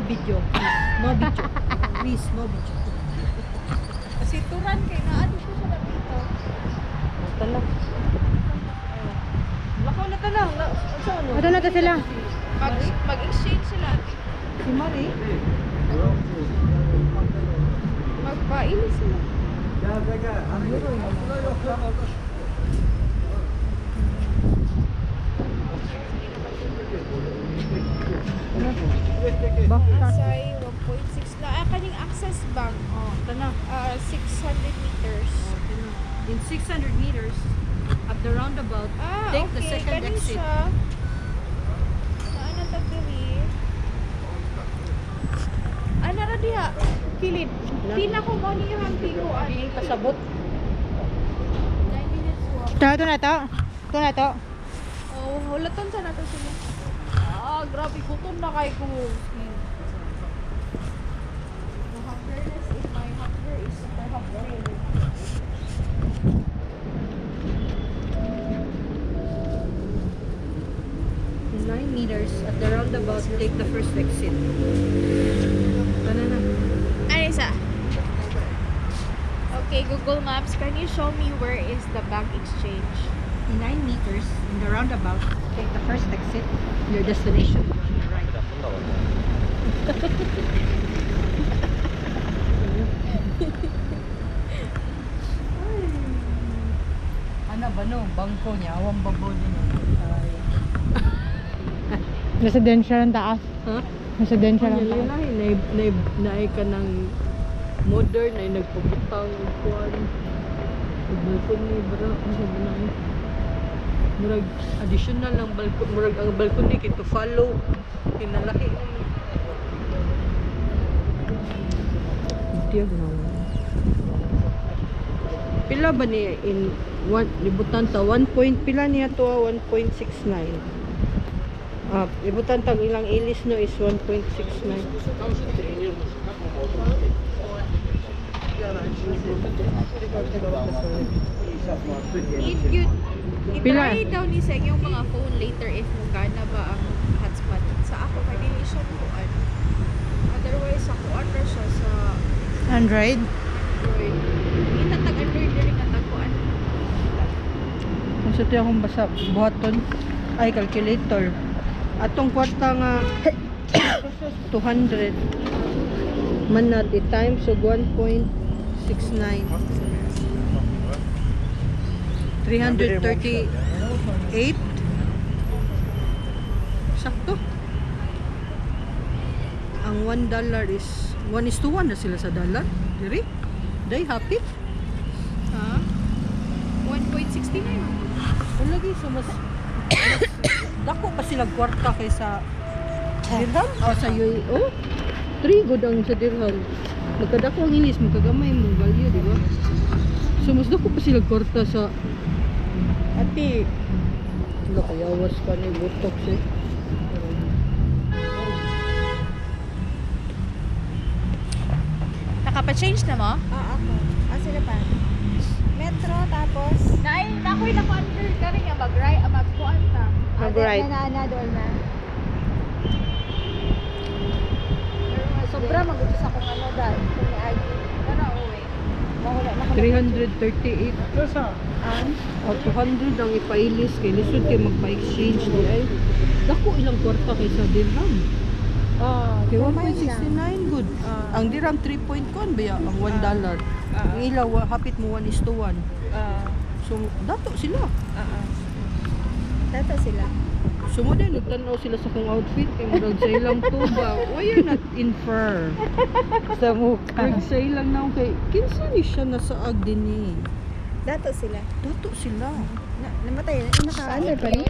video. No video. Please, no video. Kasi turan kay naado ko sa dapito. Tala. Lakaw na tala. Ano? Ito na to sila. Mag-exchange sila. Si Marie. Magpailis sila. Asay 1.6 na kaning access bank. Oh, tala. 600 meters. In 600 meters at the roundabout, take the second kaning exit. siya. Ano ta diri? Ana ra diha. Kilid. Pila ko mo niyo ang tiguan. Hindi pasabot. 9 minutes walk. Ito na to. Ito na to. Oh, hulaton sa nato sila. Grabe gutom na kay ko. Hunger is my hunger is my hunger. 9 meters at the roundabout, take the first exit. Tana na. Ano isa? Okay, Google Maps, can you show me where is the bank exchange? In 9 meters in the roundabout, take the first exit. Your destination is on the right. Ano ba no? Bangko niya, awang babo din. Residential ang taas. Ha? Residential ang Yun taas. naay ka ng modern ay nagpabutang kuan. Balkon ni bro, ano ba na eh? Murag additional lang balkon, murag ang balkon ni kito follow kinalahi. Diya ginawa. Pila ba ni in libutan ta 1 point pila niya to 1.69. Libutan tag ilang ilis no is 1.69. If you Pila? i-try daw ni sa inyong mga phone later if gana ba ang hotspot. Sa ako kay dili siya kuan. Otherwise sa kuan ra siya sa Android. Android. Itatag Android diri nga taguan. Kung sa tiyan akong basa, buhaton ay calculator. Atong kwarta nga 200 man na di times so 1.69 338 sakto. Ang $1 is 1:1 na sila sa dollar. Diri? Day happy? Ha? 1.69. Lagi sa mas dako pa sila kwarta kaysa dirham o sa UAE. Oh, 3 good ang sa dirham. Magkadako ang ilis, magkagamay mo value, di ba? So mas dako pa sila kwarta sa ati. Wala kayawas ka ni botox eh. Nakapa-change na mo? Ako. Sila pa. Metro, tapos Nakoy na ko under kani nga mag-kuan ta. Mag-right. na doon na. Sobra magutos akong ano dahil kung ni-argue. Para uwi. Mahula na 338. O 200 ang ipailis kay lisod kay magpa-exchange di ay. Dako ilang kwarta kaysa dirham. Kay 1.69 good. Ang dirham 3 point kon ba ang $1. Ang ilaw hapit mo 1:1. So dato sila. Tato sila. So mo din nagtanaw sila sa kong outfit kay murag sa ilang tuba. Why you're not in fur? Sa mukha. Murag sa ilang naong kay kinsa ni siya nasaag din ni. Dato sila. Dato sila. Namatay. Naka-ano pa rin.